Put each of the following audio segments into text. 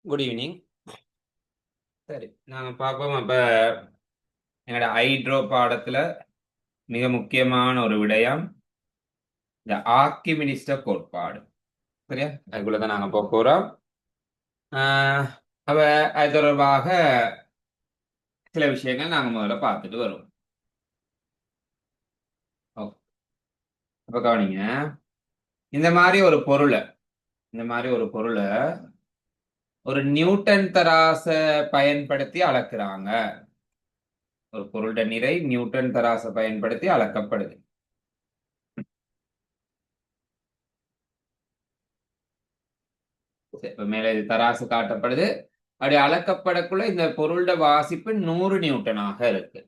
Good evening. சரி, நாங்கள் பார்ப்போம். அப்போ எங்களோட ஹைட்ரோ பாடத்தில் மிக முக்கியமான ஒரு விடயம் இந்த ஆர்க்கிமிடிஸ்ட கோட்பாடு. சரியா, அதுக்குள்ள தான் நாங்கள் போக போகிறோம். அப்போ அது தொடர்பாக சில விஷயங்கள் நாங்கள் முதல்ல பார்த்துட்டு வருவோம். ஓ, அப்போ கவனிங்க, இந்த மாதிரி ஒரு பொருளை ஒரு நியூட்டன் தராசை பயன்படுத்தி அளக்குறாங்க. ஒரு பொருளோட நிறை நியூட்டன் தராசை பயன்படுத்தி அளக்கப்படுது. இப்ப மேல இது தராசு காட்டப்படுது. அப்படி அளக்கப்படக்குள்ள இந்த பொருளோட வாசிப்பு 100 நியூட்டனாக இருக்கு.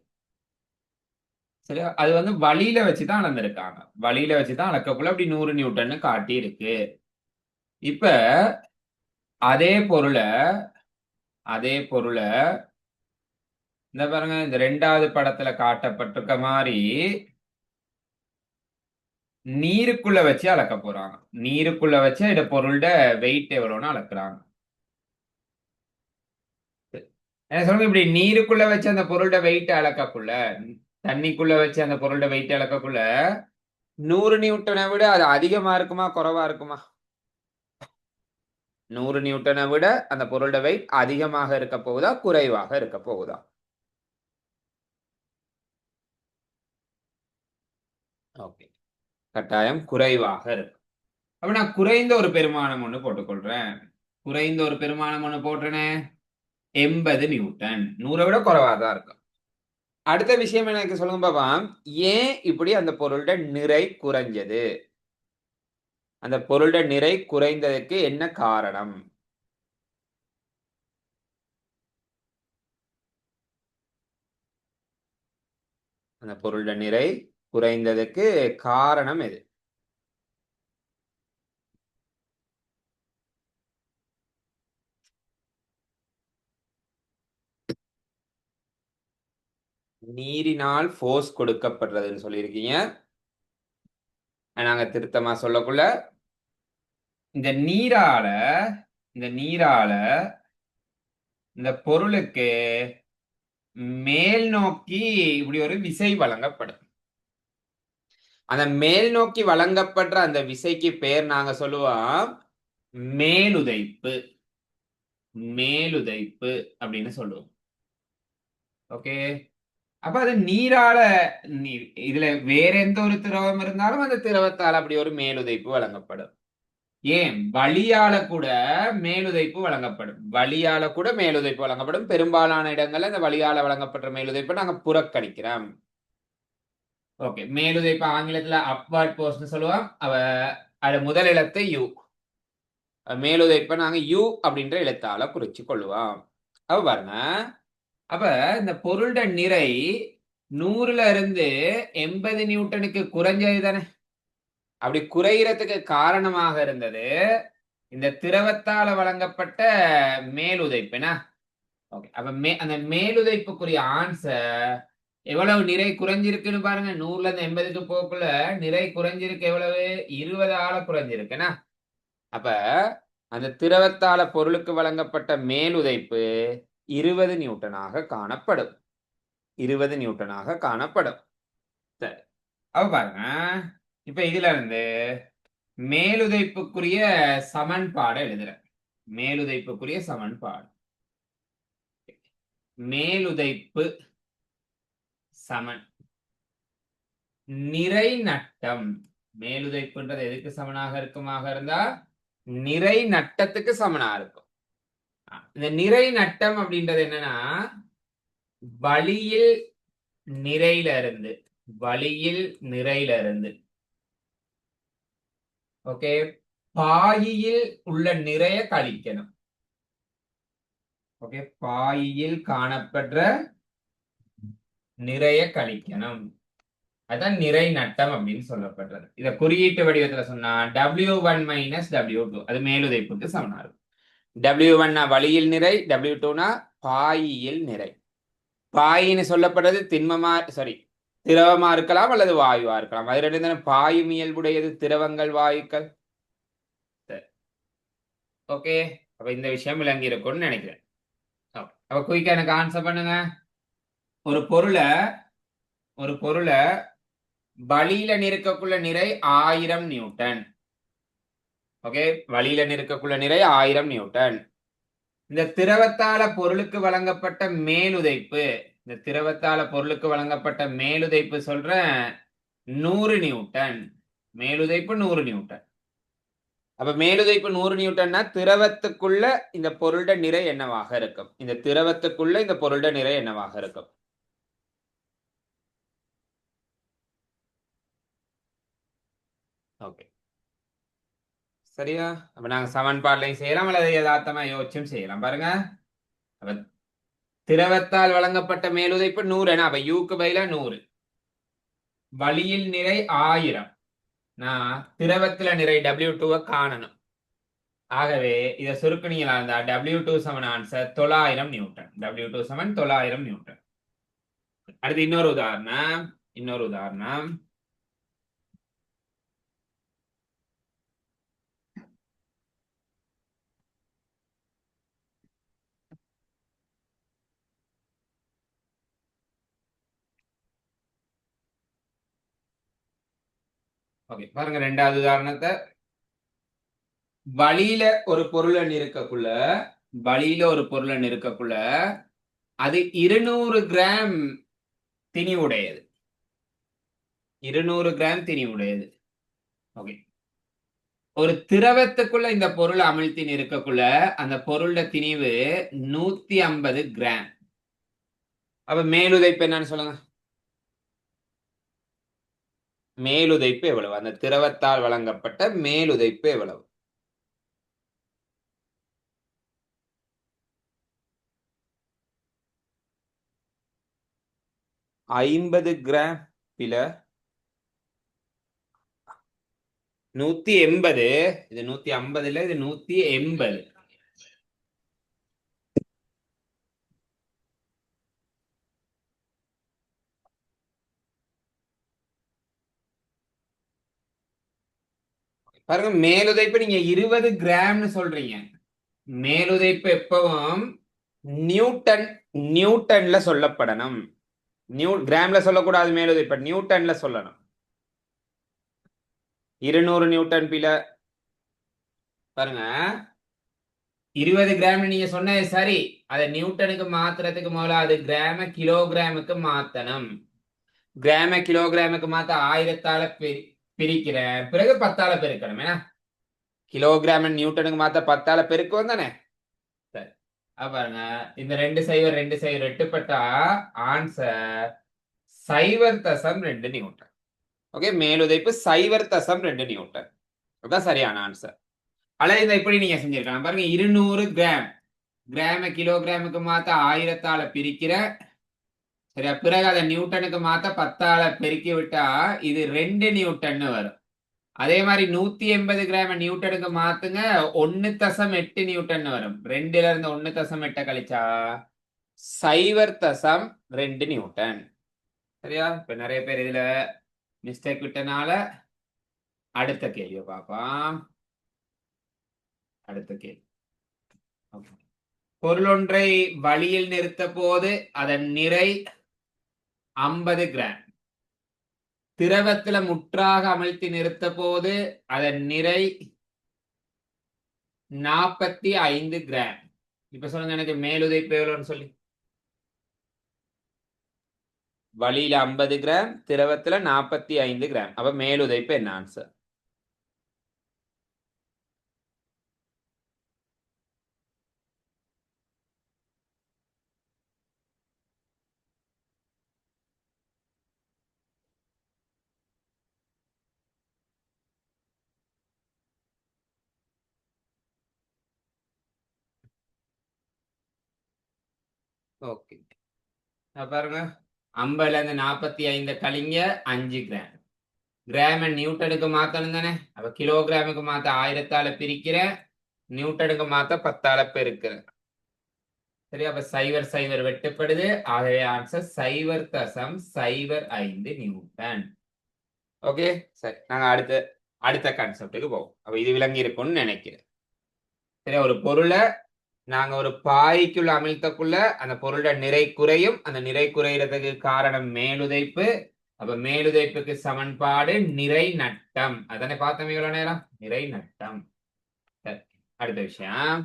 சரியா, அது வந்து வழியில வச்சுதான் அளந்திருக்காங்க. வழியில வச்சுதான் அளக்கக்குள்ள அப்படி 100 நியூட்டன்னு காட்டி இருக்கு. இப்ப அதே பொருளை இந்த பாருங்க, இந்த 2வது படத்துல காட்டப்பட்டிருக்க மாதிரி நீருக்குள்ள வச்சு அளக்க போறாங்க. நீருக்குள்ள வச்சு இந்த பொருளோட வெயிட் எவ்வளவுன்னு அளக்குறாங்க. என்ன சொல்லுங்க, இப்படி நீருக்குள்ள வச்சு அந்த பொருளோட வெயிட் அளக்கக்குள்ள, தண்ணிக்குள்ள வச்சு அந்த பொருளோட வெயிட் அளக்கக்குள்ள 100 நியூட்டனை விட அது அதிகமா இருக்குமா குறைவா இருக்குமா? 100 நியூட்டனை விட அந்த பொருளோட வெயிட் அதிகமாக இருக்க போகுதா குறைவாக இருக்க போகுதா? ஓகே, கட்டாயம் குறைவாக இருக்கு. அப்ப நான் குறைந்த ஒரு பெருமானம் ஒண்ணு போட்டுக்கொள்றேன். குறைந்த ஒரு பெருமானம் ஒண்ணு போட்டுறேனே, 80 நியூட்டன். 100 விட குறைவா தான் இருக்கும். அடுத்த விஷயம் எனக்கு சொல்லுங்க பாப்பா, ஏன் இப்படி அந்த பொருளோட நிறை குறைஞ்சது? அந்த பொருளோட நிறை குறைந்ததுக்கு என்ன காரணம்? அந்த பொருளோட நிறை குறைந்ததுக்கு காரணம் எது? நீரினால் ஃபோர்ஸ் கொடுக்கப்படுறதுன்னு சொல்லியிருக்கீங்க. நாங்க திருத்தமா சொல்லக்குள்ள இந்த நீரால இந்த பொருளுக்கு மேல் நோக்கி இப்படி ஒரு விசை வழங்கப்படும். அந்த மேல் நோக்கி வழங்கப்படுற அந்த விசைக்கு பேர் நாங்க சொல்லுவோம் மேலுதைப்பு. மேலுதைப்பு அப்படின்னு சொல்லுவோம். ஓகே, அப்ப அது நீரால இதுல வேற எந்த ஒரு திரவம் இருந்தாலும் அந்த திரவத்தால் அப்படி ஒரு மேலுதைப்பு வழங்கப்படும். ஏன் வழியால கூட மேலுதைப்பு வழங்கப்படும். பெரும்பாலான இடங்கள்ல இந்த வழியால வழங்கப்படுற மேலுதைப்பை நாங்க புறக்கணிக்கிறோம். ஓகே, மேலுதைப்பு ஆங்கிலத்துல அப்வர்ட் போஸ்ட்னு சொல்லுவோம். அது முதல் எழுத்தை யூ. மேலுதைப்பை நாங்க யூ அப்படின்ற எழுத்தால குறிச்சு கொள்ளுவோம். அப்ப பாருங்க, அப்ப இந்த பொருளோட நிறை 100ல இருந்து 80 நியூட்டனுக்கு குறைஞ்சது தானே. அப்படி குறைகிறதுக்கு காரணமாக இருந்தது இந்த திரவத்தால வழங்கப்பட்ட மேலுதைப்புனா. ஓகே, அப்ப அந்த மேலுதைப்புக்குரிய ஆன்சர் எவ்வளவு நிறை குறைஞ்சிருக்குன்னு பாருங்க. 100ல இருந்து 80க்கு போக்குள்ள நிறை குறைஞ்சிருக்கு. எவ்வளவு? 20 குறைஞ்சிருக்குன்னா. அப்ப அந்த திரவத்தால பொருளுக்கு வழங்கப்பட்ட மேலுதைப்பு 20 நியூட்டனாக காணப்படும். 20 நியூட்டனாக காணப்படும். சரி, அப்ப பாருங்க, இப்ப இதுல இருந்து மேலுதைப்புக்குரிய சமன்பாடு எழுதுறேன். மேலுதைப்புக்குரிய சமன்பாடு, மேலுதைப்பு சமன் நிறை நட்டம். மேலுதைப்புன்றது எதுக்கு சமனாக இருக்குமாக இருந்தா நிறை நட்டத்துக்கு சமனா இருக்கும். இந்த நிறை நட்டம் அப்படின்றது என்னன்னா, வழியில் நிறையில இருந்து ஓகே, பாயியில் உள்ள நிறைய கழிக்கணும். ஓகே, பாயியில் காணப்படுற நிறைய கழிக்கணும். அதான் நிறை நட்டம் அப்படின்னு சொல்லப்படுறது. இத குறியீட்டு வடிவத்துல சொன்னா W1 - W2 அது மேலுதைப்புக்கு சமனா இருக்கும். W1 வழியில் நிறை, W2 பாயியில் நிறை. பாயின்னு சொல்லப்படுறது திரவமா இருக்கலாம் அல்லது வாயுவா இருக்கலாம். அது ரெண்டு தானே பாயும் இயல்புடையது, திரவங்கள் வாயுக்கள். ஓகே, அப்ப இந்த விஷயம் விளங்கி இருக்கும்னு நினைக்கிறேன். அப்ப குயிக்கா எனக்கு ஆன்சர் பண்ணுங்க. ஒரு பொருளை வழியில நிற்கக்குள்ள நிறை 1000 நியூட்டன். ஓகே, வழியில நிற்கக்குள்ள நிறை 1000 நியூட்டன். இந்த திரவத்தால பொருளுக்கு வழங்கப்பட்ட மேலுதைப்பு, இந்த திரவத்தால பொருளுக்கு வழங்கப்பட்ட மேலுதைப்பு சொல்றேன் 100 நியூட்டன். மேலுதைப்பு 100 நியூட்டன். அப்ப மேலுதைப்பு 100 நியூட்டன்னா திரவத்துக்குள்ள இந்த பொருளோட நிறை என்னவாக இருக்கும்? இந்த திரவத்துக்குள்ள இந்த பொருளோட நிறை என்னவாக இருக்கும்? ஓகே, சரியா? அப்ப நாங்க சமன்பாடுலையும் செய்யலாம் அல்லது யதார்த்தமா யோசிச்சும் செய்யலாம். பாருங்க, அப்ப திரவத்தால் வழங்கப்பட்ட மேலுதைப்பு 100. அப்ப யூக்கு பதிலா 100. வழியில் நிறை 1000. நான் திரவத்துல நிறை W2 காணணும். ஆகவே இதை சுருக்கணிகளா இருந்தா W2 சமன் ஆன்சர் 900 நியூட்டன். W2 சமன் 900 நியூட்டன். அடுத்து இன்னொரு உதாரணம். ஓகே, பாருங்க ரெண்டாவது உதாரணத்தை. வழியில ஒரு பொருளை நிற்கக்குள்ள அது 200 கிராம் திணிவுடையது. 200 கிராம் திணிவுடையது. ஓகே, ஒரு திரவத்துக்குள்ள இந்த பொருள் அமிழ்த்தி நிற்கக்குள்ள அந்த பொருளோட திணிவு 150 கிராம். அப்ப மேலுதைப்பு என்னன்னு சொல்லுங்க. மேலுதைப்பு எவ்வளவு? அந்த திரவத்தால் வழங்கப்பட்ட மேலுதைப்பு எவ்வளவு? ஐம்பது கிராம் பில 180. இது 150 இல்ல, இது 180. பாருங்க, மேலுதைப்பு நீங்க 20 கிராம்னு சொல்றீங்க. மேலுதைப்பு எப்பவும் நியூட்டன்ல சொல்லப்படணும். கிராம்ல சொல்லக்கூடாது. மேலுதைப்பு நியூட்டன்ல சொல்லணும். 200 நியூட்டன் பில. பாருங்க, 20 கிராம் நீங்க சொன்னது சரி. அதை நியூட்டனுக்கு மாத்துறதுக்கு முதல்ல அது கிராம கிலோகிராமுக்கு மாத்தணும். கிராம கிலோகிராமுக்கு மாத்த 1000ஆல பிரிக்கிறேன், பிறகு 10ஆல பெருக்கணும். ஏன்னா கிலோகிராம் நியூட்டனுக்கு மாத்த 10ஆல பெருக்குவோம் தானே. சரி, பாருங்க, இந்த 2 சைவர் 2 சைவர் எட்டுப்பட்டா ஆன்சர் 0.2 நியூட்டன். ஓகே, மேலுதைப்பு 0.2 நியூட்டன். அதுதான் சரியான ஆன்சர். அல்லது இதை இப்படி நீங்க செஞ்சிருக்கலாம். பாருங்க, 200 கிராம் கிராம கிலோகிராமுக்கு மாத்த 1000ஆல பிரிக்கிற, சரியா, பிறகு அதை நியூட்டனுக்கு மாத்த 10ஆல பெருக்கி விட்டா இது 2 நியூட்டன் வரும். அதே மாதிரி 180 கிராம் நியூட்டனுக்கு மாத்துங்க, 1.8 நியூட்டன் வரும். 2ல இருந்து 1.8 கழிச்சா 0.2 நியூட்டன். சரியா? இப்ப நிறைய பேர் இதுல மிஸ்டேக் விட்டனால அடுத்த கேள்வியை பார்ப்போம். அடுத்த கேள்வி. பொருளொன்றை வழியில் நிறுத்த போது அதன் நிறை 50 கிராம். திரவத்துல முற்றாக அமிழ்த்தி நிறுத்த போது அதன் நிறை 45 கிராம். இப்ப சொல்லுங்க எனக்கு மேலுதைப்பு எவ்வளவுன்னு சொல்லி. வழியில 50 கிராம், திரவத்துல 45 கிராம். அப்ப மேலுதைப்பு என்ன ஆன்சர்? ஓகே, பாருங்க, 50ல இருந்து 45 கழிங்க 5 கிராம். கிராம நியூட்டனுக்கு மாத்தணும் தானே. அப்ப கிலோகிராமுக்கு மாத்த 1000ஆல பிரிக்கிற, நியூட்டனுக்கு மாத்த 10ஆல பெருக்கிறேன். சரி, அப்ப 0.0 வெட்டுப்படுது. ஆகவே ஆன்சர் 0.05 நியூட்டன். ஓகே, சரி, நாங்க அடுத்த கான்செப்டுக்கு போவோம். அப்ப இது விளங்கி இருக்கும்னு நினைக்கிறேன். சரியா? ஒரு பொருளை நாங்க ஒரு பாய்க்குள்ள அமிழ்த்தக்குள்ள அந்த பொருளோட நிறை குறையும். அந்த நிறை குறையறதுக்கு காரணம் மேலுதைப்பு. அப்ப மேலுதைப்புக்கு சமன்பாடு நிறை நட்டம். அதானே பார்த்தோம் இவ்வளவு நேரம், நிறை நட்டம். சரி, அடுத்த விஷயம்,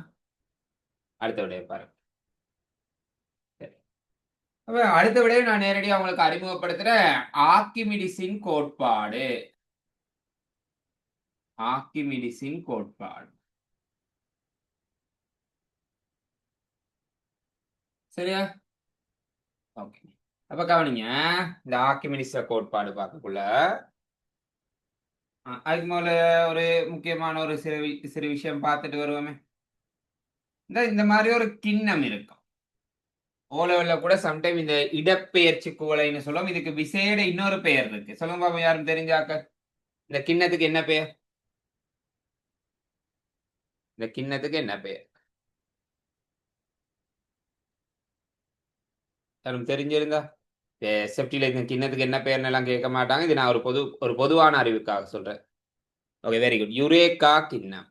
அடுத்த விடைய பாருங்க. சரி. அப்ப அடுத்த விடைய நான் நேரடியாக உங்களுக்கு அறிமுகப்படுத்துற ஆர்க்கிமிடிஸின் கோட்பாடு. ஆர்க்கிமிடிஸின் கோட்பாடு. சரியா? ஓகே. அப்ப கவனிங்க, இந்த ஆர்க்கிமிடிஸ் கோட்பாடு பார்க்கக்குள்ள அதுக்கு முதல்ல ஒரு முக்கியமான ஒரு சிறு விஷயம் பார்த்துட்டு வருவோமே. இந்த மாதிரி ஒரு கிண்ணம் இருக்கும். ஓ லெவல்ல கூட சம்டைம் இந்த இடப்பெயர்ச்சி குவளைன்னு சொல்லுவோம். இதுக்கு விசேட இன்னொரு பெயர் இருக்கு. சொல்லுங்க பாப்போம், யாரும் தெரிஞ்சாக்க. இந்த கிண்ணத்துக்கு என்ன பெயர்? இந்த கிண்ணத்துக்கு என்ன பெயர்? யாரும் தெரிஞ்சிருந்தா செப்டில இந்த கிண்ணத்துக்கு என்ன பெயர்னு எல்லாம் கேட்க மாட்டாங்க. இது நான் ஒரு பொதுவான அறிவுக்காக சொல்றேன். Okay, very good. யுரேகா கிண்ணம்.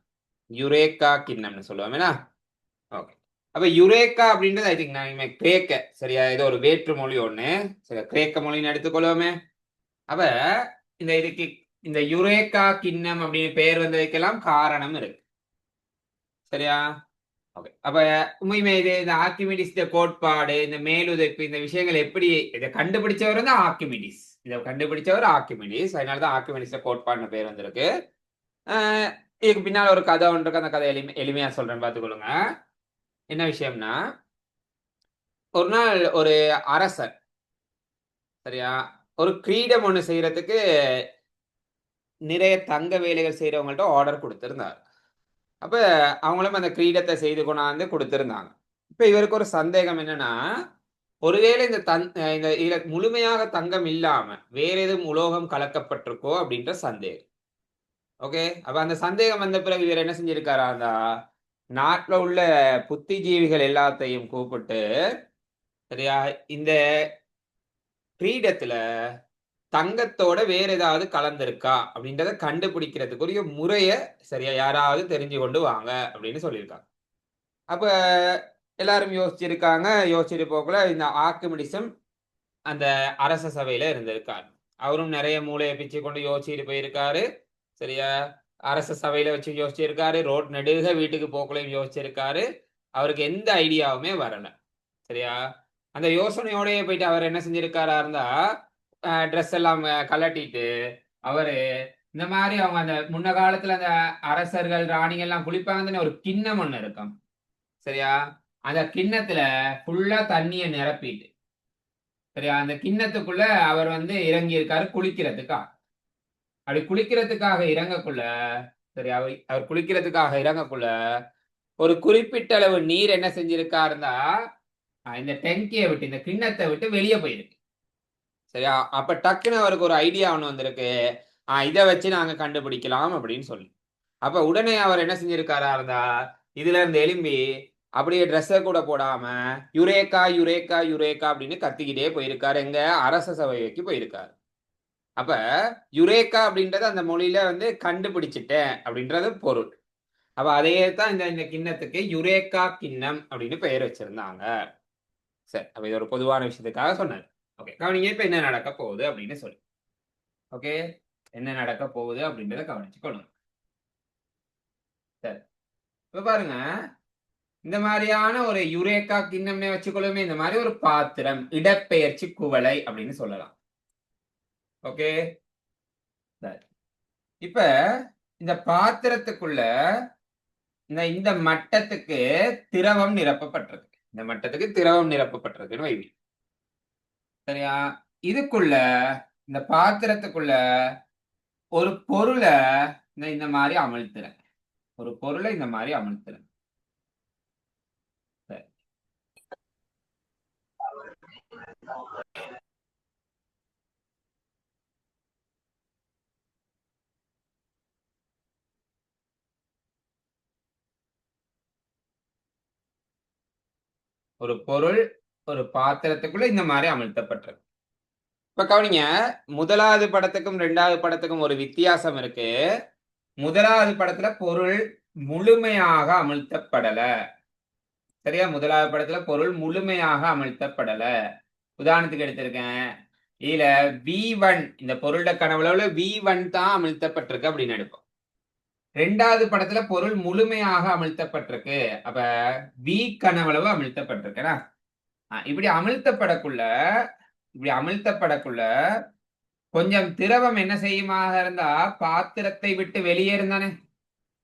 யுரேகா கிண்ணம்னு சொல்லுவோம். ஓகே. அப்ப யுரேக்கா அப்படின்றது ஐ திங்க் நான் கிரேக்க, சரியா? ஏதோ ஒரு வேற்று மொழி ஒண்ணு, சரி, கிரேக்க மொழின்னு எடுத்துக்கொள்வோமே. அப்ப இதுக்கு இந்த யுரேக்கா கிண்ணம் அப்படின்னு பெயர் வந்ததுக்கெல்லாம் காரணம் இருக்கு. சரியா? ஓகே. அப்ப உண்மையுமே இது இந்த ஆர்க்கிமிடிஸ் கோட்பாடு, இந்த மேலுதைப்பு, இந்த விஷயங்கள் எப்படி இதை கண்டுபிடிச்சவர் வந்து ஆர்க்கிமிடிஸ். இதை கண்டுபிடிச்சவர் ஆர்க்கிமிடிஸ். அதனாலதான் ஆர்க்கிமிடிஸ் கோட்பாடுன்னு பேர் வந்திருக்கு. இதுக்கு பின்னால் ஒரு கதை ஒன்று இருக்கு. அந்த கதை எளிமையா சொல்றேன், பார்த்துக்கொள்ளுங்க. என்ன விஷயம்னா, ஒரு நாள் ஒரு அரசர், சரியா, ஒரு கிரீடம் ஒண்ணு செய்யறதுக்கு நிறைய தங்க வேலைகள் செய்யறவங்கள்ட்ட ஆர்டர் கொடுத்திருந்தார். அப்ப அவங்களும் அந்த கிரீடத்தை செய்து கொண்டாந்து கொடுத்திருந்தாங்க. இப்ப இவருக்கு ஒரு சந்தேகம் என்னன்னா, ஒருவேளை இந்த இதுல முழுமையாக தங்கம் இல்லாம வேற எதுவும் உலோகம் கலக்கப்பட்டிருக்கோ அப்படின்ற சந்தேகம். ஓகே. அப்ப அந்த சந்தேகம் வந்த பிறகு இவர் என்ன செஞ்சிருக்காரா, அந்த நாட்டுல உள்ள புத்திஜீவிகள் எல்லாத்தையும் கூப்பிட்டு, சரியா, இந்த கிரீடத்துல தங்கத்தோட வேற ஏதாவது கலந்திருக்கா அப்படின்றத கண்டுபிடிக்கிறதுக்குரிய முறைய, சரியா, யாராவது தெரிஞ்சு கொண்டு வாங்க அப்படின்னு சொல்லியிருக்காங்க. அப்ப எல்லாரும் யோசிச்சிருக்காங்க. யோசிச்சுட்டு போக்குள்ள இந்த ஆர்க்கிமிடிஸும் அந்த அரச சபையில இருந்திருக்காரு. அவரும் நிறைய மூளையை பிச்சு கொண்டு யோசிச்சுட்டு போயிருக்காரு. சரியா? அரச சபையில வச்சு யோசிச்சிருக்காரு. ரோட் நெடுக வீட்டுக்கு போக்குள்ளையும் யோசிச்சிருக்காரு. அவருக்கு எந்த ஐடியாவுமே வரல. சரியா? அந்த யோசனையோடயே போயிட்டு அவர் என்ன செஞ்சிருக்காரா இருந்தா, ட்ரெஸ் எல்லாம் கலட்டிட்டு அவரு இந்த மாதிரி அவங்க அந்த முன்ன காலத்துல அந்த அரசர்கள் ராணிகள் எல்லாம் குளிப்பாங்கன்னு ஒரு கிண்ணம் ஒண்ணு இருக்கும். சரியா? அந்த கிண்ணத்துல ஃபுல்லா தண்ணிய நிரப்பிட்டு, சரியா, அந்த கிண்ணத்துக்குள்ள அவர் வந்து இறங்கி இருக்காரு குளிக்கிறதுக்காக. அப்படி குளிக்கிறதுக்காக இறங்கக்குள்ள, சரி, அவர் குளிக்கிறதுக்காக இறங்கக்குள்ள ஒரு குறிப்பிட்ட அளவு நீர் என்ன செஞ்சிருக்காருந்தா இந்த டெங்கியை விட்டு, இந்த கிண்ணத்தை விட்டு வெளியே போயிருக்கு. சரியா? அப்ப டக்குன்னு அவருக்கு ஒரு ஐடியா ஒண்ணு வந்திருக்கு. இதை வச்சு நாங்க கண்டுபிடிக்கலாம் அப்படின்னு சொல்லி. அப்ப உடனே அவர் என்ன செஞ்சிருக்காரா இருந்தா, இதுல இருந்து எலும்பி அப்படியே ட்ரெஸ்ஸை கூட போடாம யுரேக்கா யுரேக்கா யுரேக்கா அப்படின்னு கத்திக்கிட்டே போயிருக்காரு. எங்க அரச சபைக்கு போயிருக்காரு. அப்ப யுரேக்கா அப்படின்றது அந்த மொழியில வந்து கண்டுபிடிச்சிட்டேன் அப்படின்றது பொருள். அப்ப அதையே தான் இந்த கிண்ணத்துக்கு யுரேக்கா கிண்ணம் அப்படின்னு பெயர் வச்சிருந்தாங்க. சரி, அப்ப இது ஒரு பொதுவான விஷயத்துக்காக சொன்னார். ஓகே, கவனிங்க இப்ப என்ன நடக்க போகுது அப்படின்னு சொல்லி. ஓகே, என்ன நடக்க போகுது அப்படின்றத கவனிச்சுக்கொள்ளுங்க. சரி, இப்ப பாருங்க, இந்த மாதிரியான ஒரு யுரேக்கா கிண்ணம்னே வச்சுக்கொள்ளுமே, இந்த மாதிரி ஒரு பாத்திரம், இடப்பெயர்ச்சி குவளை அப்படின்னு சொல்லலாம். ஓகே, இப்ப இந்த பாத்திரத்துக்குள்ள இந்த மட்டத்துக்கு திரவம் நிரப்பப்பட்டிருக்கு. இந்த மட்டத்துக்கு திரவம் நிரப்பப்பட்டிருக்குன்னு வைவி. சரியா? இதுக்குள்ள, இந்த பாத்திரத்துக்குள்ள ஒரு பொருளை இந்த மாதிரி அமிழ்த்துறேன். ஒரு பொருளை இந்த மாதிரி அமிழ்த்துறேன். ஒரு பொருள் ஒரு பாத்திரத்துக்குள்ள இந்த மாதிரி அமிழ்த்தப்பட்டிருக்கு. இப்ப கவனிங்க, முதலாவது படத்துக்கும் 2வது படத்துக்கும் ஒரு வித்தியாசம் இருக்கு. முதலாவது படத்துல பொருள் முழுமையாக அமிழ்த்தப்படல. சரியா? முதலாவது படத்துல பொருள் முழுமையாக அமிழ்த்தப்படல. உதாரணத்துக்கு எடுத்திருக்கேன். இதுல V1 இந்த பொருளோட கனவுல V1 தான் அமிழ்த்தப்பட்டிருக்கு அப்படின்னு எடுப்போம். ரெண்டாவது படத்துல பொருள் முழுமையாக அமிழ்த்தப்பட்டிருக்கு. அப்ப V கனவளவு அமிழ்த்தப்பட்டிருக்கா? இப்படி அமிழ்த்தப்படக்குள்ள கொஞ்சம் திரவம் என்ன செய்யுமாக இருந்தா பாத்திரத்தை விட்டு வெளியேறும் தானே.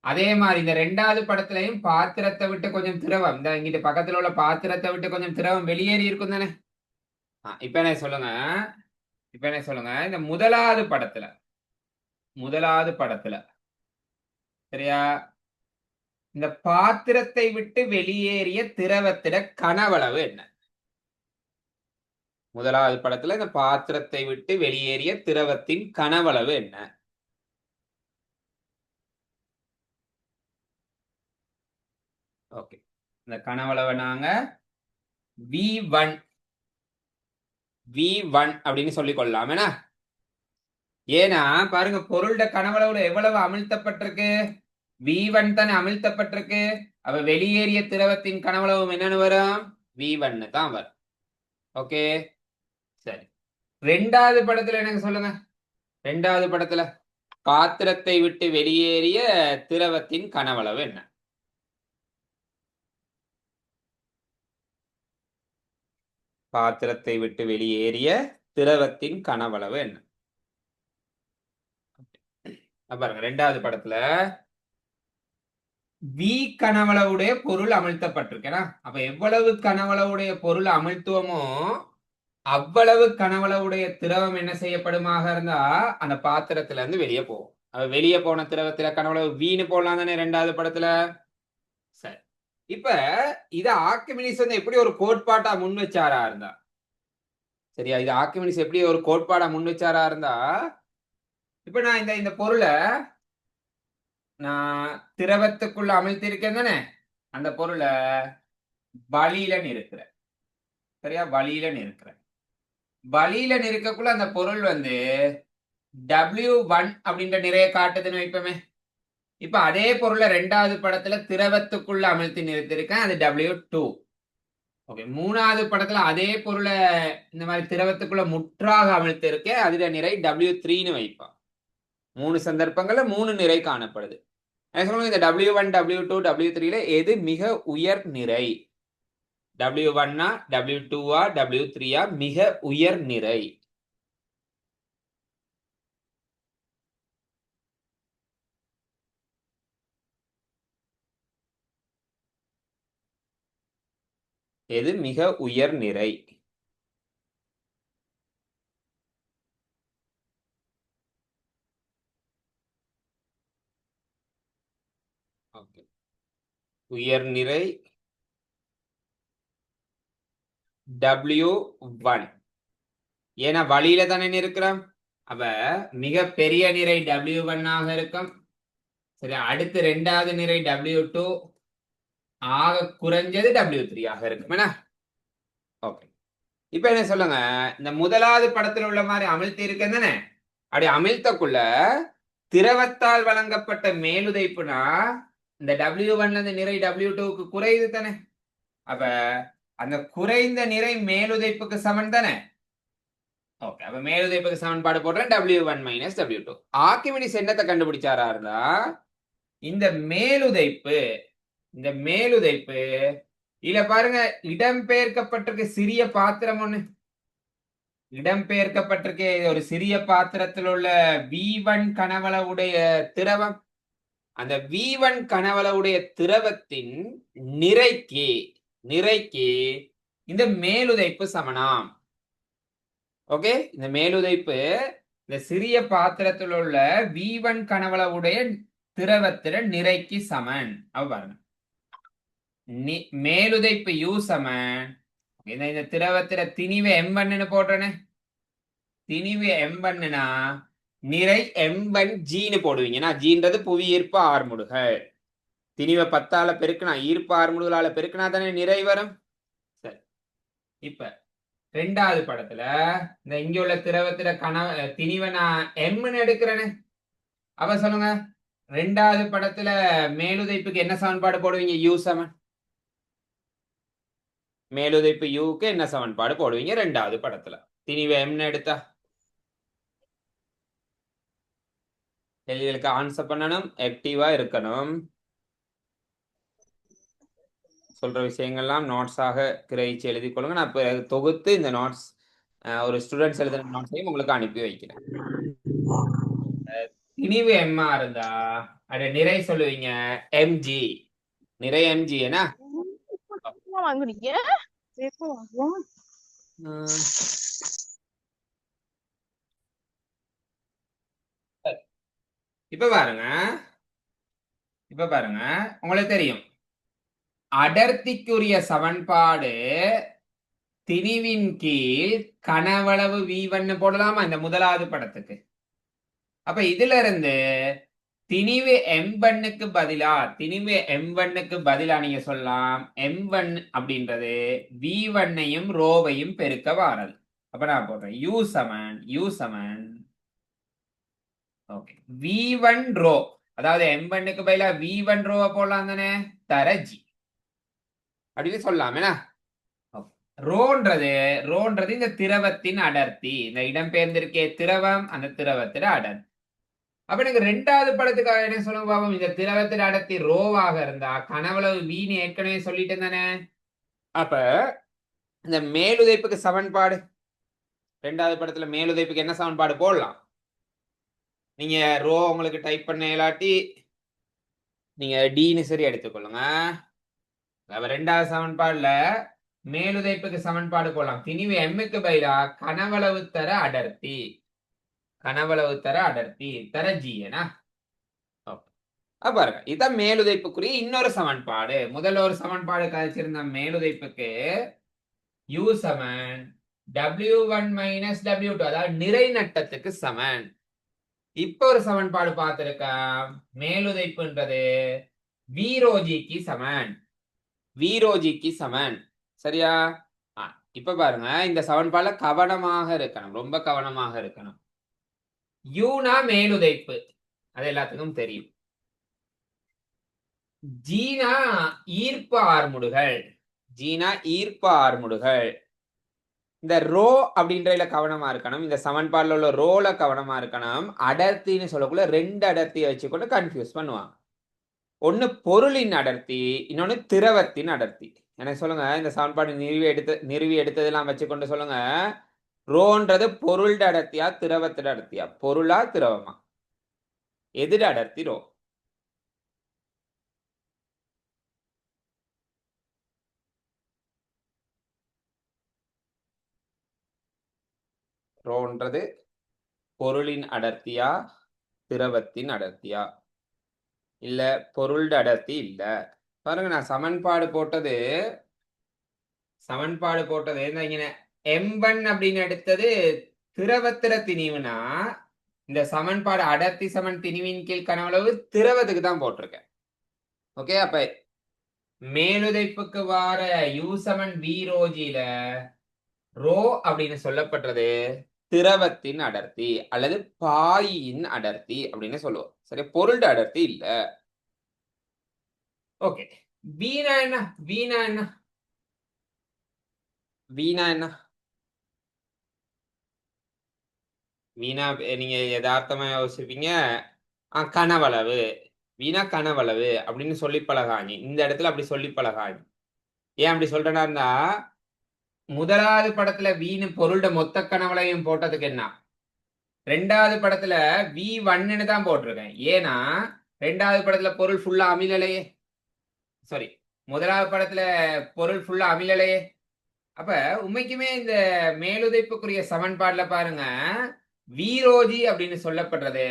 அதே மாதிரி இந்த ரெண்டாவது படத்திலையும் பாத்திரத்தை விட்டு கொஞ்சம் திரவம், இந்த இங்கிட்ட பக்கத்துல உள்ள பாத்திரத்தை விட்டு கொஞ்சம் திரவம் வெளியேறி இருக்கும் தானே. இப்ப என்ன சொல்லுங்க, இந்த முதலாவது படத்துல சரியா, இந்த பாத்திரத்தை விட்டு வெளியேறிய திரவத்திட கனவளவு என்ன? முதலாவது படத்துல இந்த பாத்திரத்தை விட்டு வெளியேறிய திரவத்தின் கனவளவு என்ன? ஓகே, இந்த கனவளவை நாங்க V1 அப்படின்னு சொல்லிக் கொள்ளலாம். ஏன்னா பாருங்க, பொருளோட கனவளவுல எவ்வளவு அமிழ்த்தப்பட்டிருக்கு? V1 தானே அமிழ்த்தப்பட்டிருக்கு. அப்ப வெளியேறிய திரவத்தின் கனவளவும் என்னன்னு வரும்? V1 தான் வரும். ஓகே, சரி. ரெண்டாவது படத்துல எனக்கு சொல்லுங்க. ரெண்டாவது படத்துல பாத்திரத்தை விட்டு வெளியேறிய திரவத்தின் கனவளவு என்ன? பாத்திரத்தை விட்டு வெளியேறிய திரவத்தின் கனவளவு என்ன? பாருங்க, ரெண்டாவது படத்துல V கனவளவுடைய பொருள் அமிழ்த்தப்பட்டிருக்கேனா? அப்ப எவ்வளவு கனவளவுடைய பொருள் அமிழ்த்துவமோ அவ்வளவு கனவளவுடைய திரவம் என்ன செய்யப்படுமாக இருந்தா அந்த பாத்திரத்துல இருந்து வெளியே போகும். வெளியே போன திரவத்துல கனவளவு வீணு போடலாம் தானே ரெண்டாவது படத்துல. சரி, இப்ப இத ஆர்க்கிமிடிஸ் வந்து எப்படி ஒரு கோட்பாட்டா முன் வச்சாரா இருந்தா, சரியா, இது ஆர்க்கிமிடிஸ் எப்படி ஒரு கோட்பாடா முன் வச்சாரா இருந்தா, இப்ப நான் இந்த பொருளை நான் திரவத்துக்குள்ள அமிழ்த்திருக்கேன் தானே, அந்த பொருளை வழியில நிறுத்துறேன். சரியா, வழியில நிறுத்துறேன். வழியில நிற்கக்குள்ள அந்த பொருள் வந்து W1 அப்படின்ற நிறைய காட்டுதுன்னு வைப்போமே. இப்ப அதே பொருளை ரெண்டாவது படத்துல திரவத்துக்குள்ள அமிழ்த்தி நிறுத்திருக்கேன், அது W2. ஓகே, மூணாவது படத்துல அதே பொருளை இந்த மாதிரி திரவத்துக்குள்ள முற்றாக அமிழ்த்தி இருக்கேன், அதுல நிறை W3ன்னு வைப்பான். 3 சந்தர்ப்பங்கள்ல 3 நிறை காணப்படுது. இந்த W1, W2, W3ல எது மிக உயர் நிறை? W1 W2 W3 மிக உயர் நிறை? எது மிக உயர் நிறை? உயர் நிறை W1. ஏன்னா வழியில தானே இருக்கிறோம். அப்ப மிக பெரிய நிறை W1 ஆக இருக்கும். சரி, அடுத்து ரெண்டாவது நிறை W2, ஆக குறைஞ்சது W3 ஆக இருக்கும். ஓகே, இப்ப என்ன சொல்லுங்க, இந்த முதலாவது படத்துல உள்ள மாதிரி அமிழ்த்தி இருக்கேன் தானே, அப்படி அமிழ்த்தக்குள்ள திரவத்தால் வழங்கப்பட்ட மேலுதைப்புனா இந்த W1 இருந்து நிறை W2க்கு குறையுது தானே. அப்ப அந்த குறைந்த நிறை மேலுதைப்புக்கு சமன் தானே. ஓகே, அப்ப மேலுதைப்புக்கு சமன்பாடு போடுறேன், W1 மைனஸ் W2. ஆர்க்கிமிடிஸ் என்னத்தை கண்டுபிடிச்சாரா இருந்தா, இந்த மேலுதைப்பு இல்ல பாருங்க, இடம்பெயர்க்கப்பட்டிருக்கு சிறிய பாத்திரம் ஒண்ணு, இடம்பெயர்க்கப்பட்டிருக்க ஒரு சிறிய பாத்திரத்தில் உள்ள V1 கனவளவுடைய திரவம், அந்த V1 கனவளவுடைய திரவத்தின் நிறைக்கு இந்த மேலுதைப்பு சமனாம். ஓகே, இந்த மேலுதைப்பு இந்த சிறிய பாத்திரத்தில் உள்ள V1 கனவளவுடைய திரவத்திட நிறைக்கு சமன். அவ பாருங்க, மேலுதைப்பு U சமன் இந்த திரவத்திட திணிவு M1 போடுறேனே, திணிவு M1னா நிறை M1G போடுவீங்கன்னா, ஜீன்றது புவி ஈர்ப்பு ஆர்முடுகள். திணிவை 10ஆல பெருக்கினா ஈர்ப்பு ஆர்முடுகளால பெருக்கினா தானே நிறை வரும். சரி, இப்ப ரெண்டாவது படத்துல இந்த இங்க உள்ள திரவத்திட திணிவை நான் Mன்னு எடுக்கிறேனே. அப்ப சொல்லுங்க, ரெண்டாவது படத்துல மேலுதைப்புக்கு என்ன சமன்பாடு போடுவீங்க? யூ சமன் மேலுதைப்பு யூக்கு என்ன சமன்பாடு போடுவீங்க ரெண்டாவது படத்துல? திணிவு எம்னு எடுத்தா கேள்விகளுக்கு ஆன்சர் பண்ணணும், ஆக்டிவா இருக்கணும். சொல்ற விஷயங்கள்லாம் நோட்ஸாக கிரகிச்சு எழுதி கொள்ளுங்க. நான் இப்போ தொகுத்து இந்த நோட்ஸ் ஒரு ஸ்டூடெண்ட்ஸ் எழுதுன நோட்ஸையும் உங்களுக்கு அனுப்பி வைக்கிறேன். திணிவு எம்மா இருந்தா அட நிறை சொல்லுவீங்க எம்ஜி, நிறை எம்ஜி என்ன? இப்ப பாருங்க, இப்ப பாருங்க, உங்களுக்கு தெரியும் அடர்த்திக்குரிய சமன்பாடு திணிவின் கீழ் கனவளவு V1 போடலாமா இந்த முதலாவது படத்துக்கு? அப்ப இதுல இருந்து திணிவு M1க்கு பதிலா நீங்க சொல்லலாம் M1 அப்படின்றது V1ஐயும் ரோவையும் பெருக்க வாரது. அப்ப நான் போடுறேன் U சமன் ஓகே V1 ரோ, அதாவது M1க்கு பதிலா V1 ரோவை போடலாம் தானே, தர G அப்படின்னு சொல்லலாம் என்ன? ரோன்றது இந்த திரவத்தின் அடர்த்தி, இந்த இடம்பெயர்ந்திருக்கே திரவம், அந்த திரவத்தின் அடர்த்தி. அப்ப எனக்கு ரெண்டாவது படத்துக்காக என்ன சொல்லுங்க பாப்போம், இந்த திரவத்தின் அடர்த்தி ரோவாக இருந்தா கனவளவு வீணு ஏற்கனவே சொல்லிட்டேன் தானே. அப்ப இந்த மேலுதைப்புக்கு சமன்பாடு ரெண்டாவது படத்துல மேலுதைப்புக்கு என்ன சமன்பாடு போடலாம்? நீங்க ரோ உங்களுக்கு டைப் பண்ண இல்லாட்டி நீங்க டீன்னு சரி எடுத்துக்கொள்ளுங்க. அப்ப ரெண்டாவது சமன்பாடுல மேலுதைப்புக்கு சமன்பாடு போடலாம். திணிவு எம்முக்கு பதிலா கனவளவு தர அடர்த்தி தர ஜினா. பாருங்க, இதான் மேலுதைப்புக்குரிய இன்னொரு சமன்பாடு. முதல்ல ஒரு சமன்பாடு கழிச்சிருந்த மேலுதைப்புக்கு U சமன் W1 மைனஸ் W2, அதாவது நிறை நட்டத்துக்கு சமன். இப்ப ஒரு சமன்பாடு பார்த்திருக்கோம், மேலுதைப்புன்றது வீரோஜிக்கு சமன். சரியா? இப்ப பாருங்க, இந்த சமன்பாடுல கவனமாக இருக்கணும், ரொம்ப கவனமாக இருக்கணும். யூனா மேலுதைப்பு, அது எல்லாத்துக்கும் தெரியும். ஜீனா ஈர்ப்பு ஆர்முடுகள். இந்த ரோ அப்படின்றதுல கவனமா இருக்கணும், இந்த சமன்பாடுல உள்ள ரோல கவனமா இருக்கணும். அடர்த்தின்னு சொல்லக்குள்ள ரெண்டு அடர்த்தியை வச்சுக்கொண்டு கன்ஃபியூஸ் பண்ணுவாங்க. ஒண்ணு பொருளின் அடர்த்தி, இன்னொன்னு திரவத்தின் அடர்த்தி. எனக்கு சொல்லுங்க, இந்த சமன்பாடு நிறுவி எடுத்ததெல்லாம் வச்சுக்கொண்டு சொல்லுங்க, ரோன்றது பொருள் அடர்த்தியா திரவத்திட அடர்த்தியா? பொருளா திரவமா? எதிர அடர்த்தி ரோ. ரோன்றது பொருளின் அடர்த்தியா திரவத்தின் அடர்த்தியா? இல்ல பொருள் அடர்த்தி இல்ல. பாருங்க, நான் சமன்பாடு போட்டது M1 அப்படின்னு எடுத்தது திரவத்திர திணிவுனா, இந்த சமன்பாடு அடர்த்தி சமன் திணிவின் கீழ் கனவளவு திரவத்துக்கு தான் போட்டிருக்கேன். ஓகே, அப்ப மேலுதைப்புக்கு வார U சமன் V ரோஜில ரோ அப்படின்னு சொல்லப்படுறது திரவத்தின் அடர்த்தி அல்லது பாயின் அடர்த்தி அப்படின்னு சொல்லுவோம். சரி, பொருள் அடர்த்தி இல்ல. ஓகே, வீணா என்ன? வீணா நீங்க யதார்த்தமா யோசிப்பீங்க, கனவளவு. வீணா கனவளவு அப்படின்னு சொல்லி பழகாங்க. இந்த இடத்துல அப்படி சொல்லி பழகாங்க. ஏன் அப்படி சொல்றேன்னா இருந்தா, முதலாவது படத்துல வீணு பொருளோட மொத்த கனவளையும் போட்டதுக்கு என்ன, ரெண்டாவது படத்துல V1 தான் போட்டிருக்கேன். ஏன்னா ரெண்டாவது படத்துல பொருள் ஃபுல்லா அமிலலையே, சாரி, முதலாவது படத்துல பொருள் ஃபுல்லா அமிலலையே. அப்ப உண்மைக்குமே இந்த மேலுதைப்புக்குரிய சமன்பாடுல பாருங்க, வீரோஜி அப்படின்னு சொல்லப்படுறது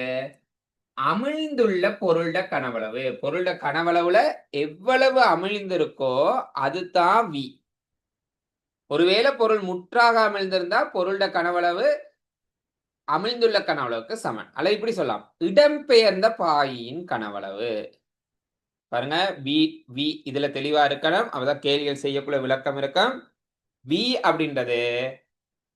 அமிழ்ந்துள்ள பொருள்ட கனவளவுல எவ்வளவு அமிழ்ந்திருக்கோ அதுதான் V. ஒருவேளை பொருள் முற்றாக அமிழ்ந்திருந்தா பொருள்ட கனவளவு அமிழ்ந்துள்ள கனவளவுக்கு சமன். அல்ல இப்படி சொல்லலாம், இடம்பெயர்ந்த பாயின் கனவளவு. பாருங்க, V இதுல தெளிவா இருக்கணும், அப்பதான் கேள்விகள் செய்யக்குள்ள விளக்கம் இருக்கும். V அப்படின்றது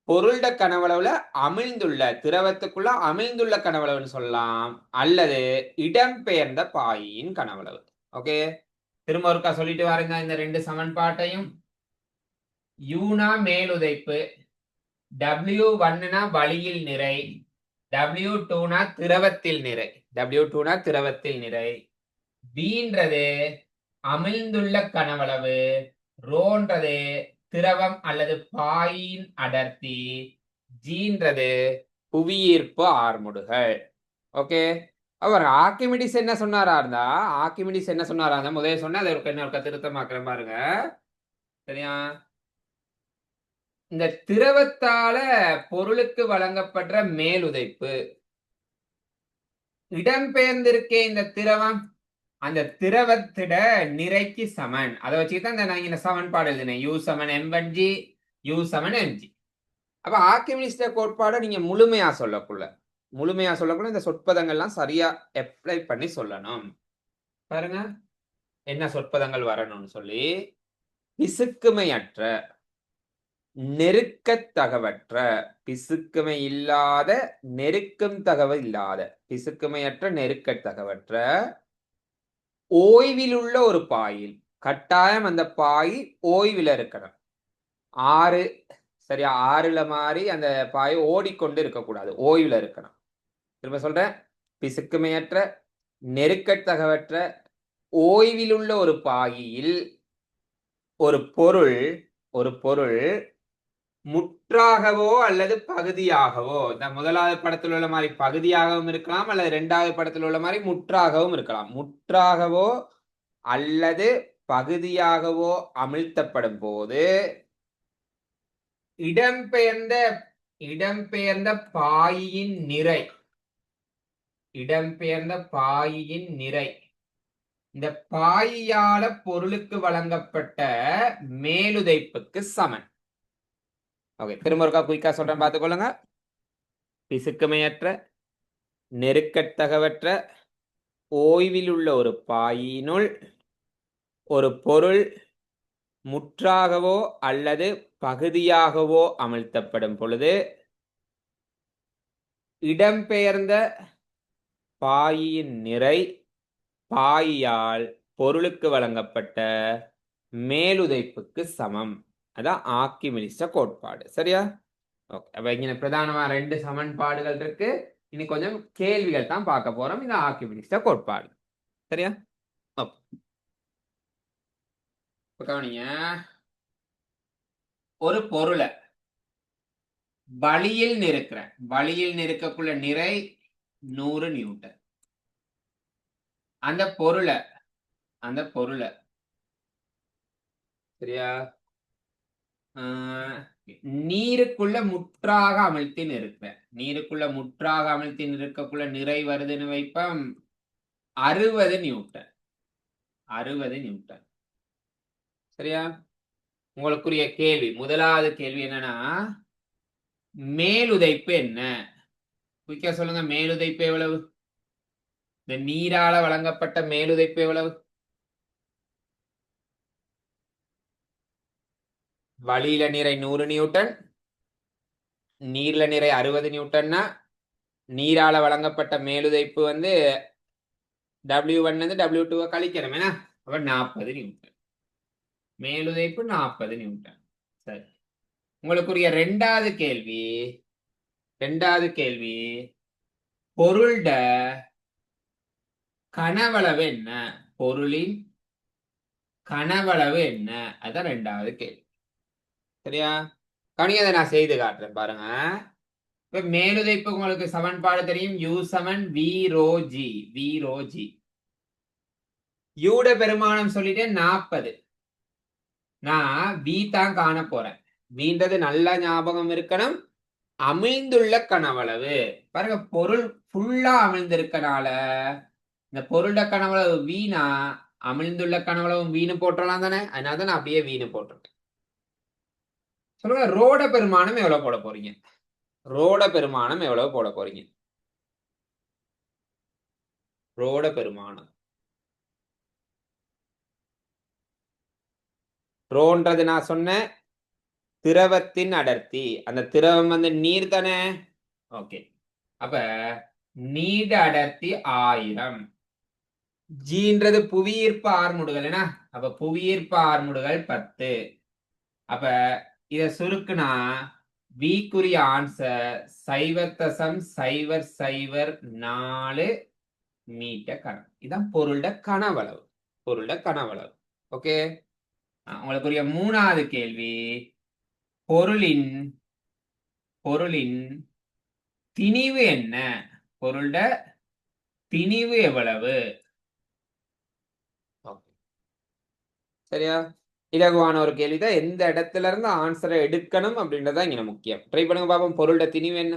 பொருள்ட கனவளவுல அமிழ்ந்துள்ள திரவத்துக்குள்ள அமிழ்ந்துள்ள கனவளவுன்னு சொல்லலாம், அல்லது இடம்பெயர்ந்த பாயின் கனவளவு. ஓகே, திரும்ப ஒருக்கா சொல்லிட்டு வாருங்க இந்த ரெண்டு சமன்பாட்டையும். யூனா மேலுதைப்பு, W1னா வளியில் நிறை, W2னா திரவத்தில் நிறை, W2னா திரவத்தில் நிறை, Bன்றது அமிழ்ந்துள்ள கனவளவு, ரோன்றது திரவம் அல்லது பாயின் அடர்த்தி, ஜீன்றது புவியீர்ப்பு ஆர்முடுகள். ஓகே, அவர் ஆர்க்கிமிடிஸ் என்ன சொன்னாரா இருந்தா, ஆர்க்கிமிடிஸ் என்ன சொன்னாரா இருந்தா முதல்ல சொன்ன அதை என்ன திருத்தமாக்குறேன் பாருங்க. சரியா, இந்த திரவத்தால பொருளுக்கு வழங்கப்படுற மேலுதைப்பு, இடம்பெயர்ந்திருக்கே இந்த திரவம், அந்த திரவத்திட நிறைக்கு சமன். அதை வச்சுதான் நான் இந்த சமன்பாடு எழுதினேன், U சமன் m1g, U சமன் mg. அப்ப ஆர்க்கிமிடிஸ் கோட்பாடை நீங்க முழுமையா சொல்லக்குள்ள இந்த சொற்பதங்கள்லாம் சரியா அப்ளை பண்ணி சொல்லணும். பாருங்க என்ன சொற்பதங்கள் வரணும்னு சொல்லி. பிசுக்குமையற்ற, நெருக்கத்தகவற்ற, பிசுக்குமை இல்லாத, நெருக்கும் தகவல் இல்லாத, பிசுக்குமையற்ற நெருக்கத்தகவற்ற, ஓய்வில் உள்ள ஒரு பாயில், கட்டாயம் அந்த பாய் ஓய்வில் இருக்கணும். ஆறு, சரியா, ஆறுல மாறி அந்த பாய் ஓடிக்கொண்டு இருக்கக்கூடாது, ஓய்வில் இருக்கணும். திரும்ப சொல்றேன், பிசுக்குமையற்ற நெருக்கத்தகவற்ற ஓய்வில் உள்ள ஒரு பாயில் ஒரு பொருள் முற்றாகவோ அல்லது பகுதியாகவோ, இந்த முதலாவது படத்தில் உள்ள மாதிரி பகுதியாகவும் இருக்கலாம், அல்லது இரண்டாவது படத்தில் உள்ள மாதிரி முற்றாகவும் இருக்கலாம். முற்றாகவோ அல்லது பகுதியாகவோ அமிழ்த்தப்படும் போது இடம்பெயர்ந்த பாயின் நிறை, இந்த பாயியால பொருளுக்கு வழங்கப்பட்ட மேலுதைப்புக்கு சமன். ஓகே, திரும்ப ஒருக்கா குயிக்கா சொல்றேன் பார்த்துக்கொள்ளுங்க. பிசுக்குமையற்ற, நெருக்கத்தகவற்ற, ஓய்வில் உள்ள ஒரு பாயினுள் ஒரு பொருள் முற்றாகவோ அல்லது பகுதியாகவோ அமிழ்த்தப்படும் பொழுது இடம்பெயர்ந்த பாயின் நிறை பாயியால் பொருளுக்கு வழங்கப்பட்ட மேலுதைப்புக்கு சமம். அதான் ஆர்க்கிமிடிஸ் கோட்பாடு. சரியா? ஓகே, அப்ப இங்க பிரதானமா ரெண்டு சமன்பாடுகள் இருக்கு. இனி கொஞ்சம் கேள்விகள் தான் பார்க்க போறோம் இந்த ஆர்க்கிமிடிஸ் கோட்பாடு. சரியா? கவனிங்க, ஒரு பொருளை வளியில் நெருக்கக்குள்ள நிறை 100 நியூட்டன். அந்த பொருளை சரியா நீருக்குள்ள முற்றாக அமிழ்த்தி நிற்கக்குள்ள நிறை வருதுன்னு வைப்போம் 60 நியூட்டன். சரியா? உங்களுக்குரிய கேள்வி, முதலாவது கேள்வி என்னன்னா, மேலுதைப்பு என்ன? குயிக்கா சொல்லுங்க, மேலுதைப்பு எவ்வளவு? இந்த நீரால வழங்கப்பட்ட மேலுதைப்பு எவ்வளவு? வளியில நிறை 100 நியூட்டன், நீர்ல நிறை 60 நியூட்டன்னா நீரால வழங்கப்பட்ட மேலுதைப்பு வந்து W1 W2 கழிக்கிறோம், அப்ப 40 நியூட்டன். மேலுதைப்பு 40 நியூட்டன். சரி, உங்களுக்குரிய ரெண்டாவது கேள்வி, பொருள்ட கனவளவு என்ன? பொருளின் கனவளவு என்ன? அதான் ரெண்டாவது கேள்வி. சரியா? கணியதை நான் செய்து காட்டுறேன் பாருங்க. இப்ப மேலுதைப்பு உங்களுக்கு சமன்பாடு தெரியும், U சமன் V rho G. யூட பெருமானம் சொல்லிட்டேன் 40. நான் V தான் காண போறேன். வீன்றது நல்லா ஞாபகம் இருக்கணும். அமிழ்ந்துள்ள கனவளவு பாருங்க, பொருள் ஃபுல்லா அமிழ்ந்திருக்கனால இந்த பொருளோட கனவளவு வீணா, அமிழ்ந்துள்ள கனவளவும் வீணு போட்டுடலாம் தானே, அதனால தான் நான் அப்படியே வீணு போட்டிருக்கேன். சொல்லுங்க, ரோட பெருமானம் எவ்வளவு போட போறீங்க? ரோட பெருமானம் ரோன்றது நான் சொன்னேன் திரவத்தின் அடர்த்தி. அந்த திரவம் வந்து நீர் தானே. ஓகே, அப்ப நீர் அடர்த்தி 1000. ஜின்றது புவியீர்ப்பு ஆர்முடுகள் என்ன. அப்ப புவியீர்ப்பு ஆர்முடுகள் 10. அப்ப இத சுருக்குனா விக்குரிய ஆன்சர் 0.0004 மீட்டர் கனம். இதான் பொருளோட கனவளவு. பொருளோட கனவளவு. ஓகே, உங்களுக்குரிய 3வது கேள்வி, பொருளின் திணிவு என்ன? பொருளோட திணிவு எவ்வளவு? சரியா, இலகுவான ஒரு கேள்விதான். எந்த இடத்துல இருந்து ஆன்சரை எடுக்கணும் அப்படின்றதான் இங்க முக்கியம். ட்ரை பண்ணுங்க பாப்போம். பொருளோட திணிவு என்ன?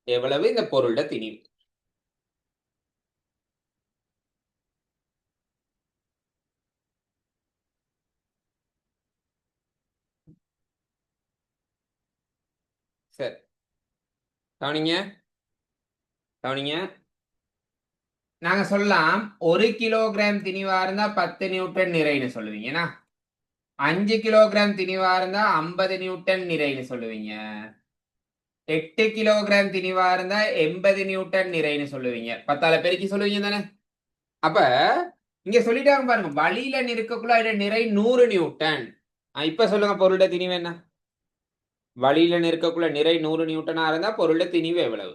எவ்வளவு இந்த பொருளோட திணிவு? சரி, கவனிங்க. நாங்க சொல்லலாம் 1 கிலோகிராம் திணிவா இருந்தா 10 நியூட்டன் நிறைன்னு சொல்லுவீங்கன்னா, 5 கிலோகிராம் திணிவா இருந்தா 50 நியூட்டன் நிறைன்னு சொல்லுவீங்க, 8 கிலோகிராம் திணிவா இருந்தா 80 நியூட்டன் நிறைன்னு சொல்லுவீங்க. 10ஆல பெருக்கி சொல்லுவீங்க தானே. அப்ப இங்க சொல்லிட்டாங்க பாருங்க, வழியில நிற்கக்குள்ள நிறை 100 நியூட்டன். இப்ப சொல்லுங்க பொருளோட திணிவு என்ன? வழியில நிற்கக்குள்ள நிறை 100 நியூட்டனா இருந்தா பொருளோட திணிவு எவ்வளவு?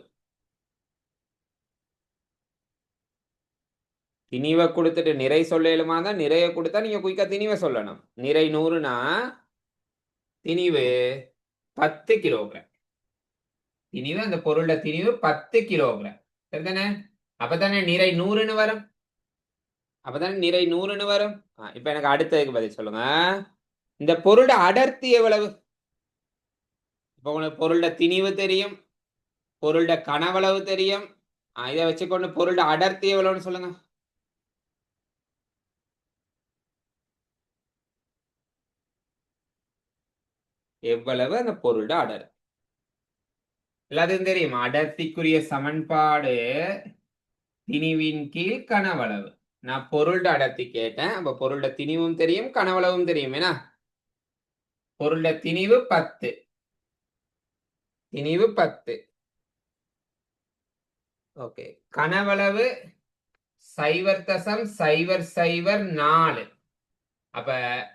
திணிவை கொடுத்துட்டு நிறை சொல்லலுமா தான், நிறைய கொடுத்தா நீங்க குயிக்கா திணிவை சொல்லணும். நிறை 100னா திணிவு 10 கிலோகிராம். திணிவு, அந்த பொருளோட திணிவு 10 கிலோகிராம். சரிதானே? அப்பதானே நிறை 100ன்னு வரும். இப்ப எனக்கு அடுத்ததுக்கு பதில் சொல்லுங்க. இந்த பொருளோட அடர்த்தி எவ்வளவு? இப்ப உங்களுக்கு பொருளோட திணிவு தெரியும், பொருளோட கனவளவு தெரியும். இதை வச்சுக்கொண்டு பொருளோட அடர்த்தி எவ்வளவுன்னு சொல்லுங்க. எவ்வளவு அந்த பொருளோட அடர்த்தி? எல்லாத்துக்கும் தெரியும், அடர்த்திக்குரிய சமன்பாடு திணிவின் கீழ் கனவளவு. நான் பொருளோட அடர்த்தி கேட்டேன், அப்ப பொருளோட திணிவும் தெரியும், கனவளவும் தெரியும். ஏன்னா பொருளோட திணிவு 10. ஓகே, கனவளவு 0.004. அப்ப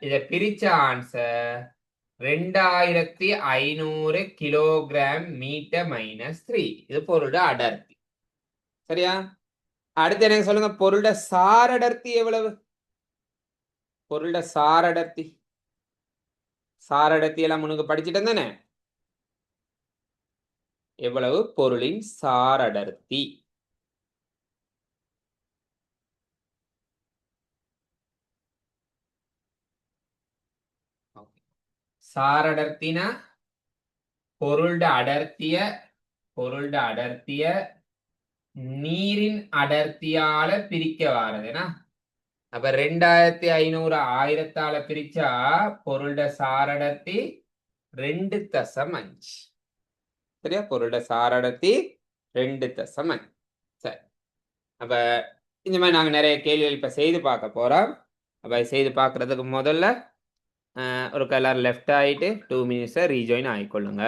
இத பிரிச்ச ஆன்சர் 2500 கிலோகிராம் மீட்டர் -3. இது பொருளோட அடர்த்தி. சரியா? அடுத்து எனக்கு சொல்லுங்க, பொருளோட சாரடர்த்தி எவ்வளவு? பொருளோட சாரடர்த்தி எல்லாம் முன்னுக்கு படிச்சுட்டேன் தானே. எவ்வளவு பொருளின் சாரடர்த்தி? சாரடர்த்தினா பொருளோட அடர்த்திய நீரின் அடர்த்தியால பிரிக்க வாரதுனா. அப்ப 2500 1000ஆல பிரிச்சா பொருளோட சாரடர்த்தி 2.5. சரியா? பொருளோட சாரடர்த்தி 2.5. சரி, அப்ப இந்த மாதிரி நாங்க நிறைய கேள்விகள் இப்ப செய்து பார்க்க போறோம். அப்ப செய்து பார்க்கறதுக்கு முதல்ல ஒரு எல்லாரும் லெஃப்ட் ஆயிட்டு 2 மினிட்ஸை ரீஜாயின் ஆகிக்கொள்ளுங்க.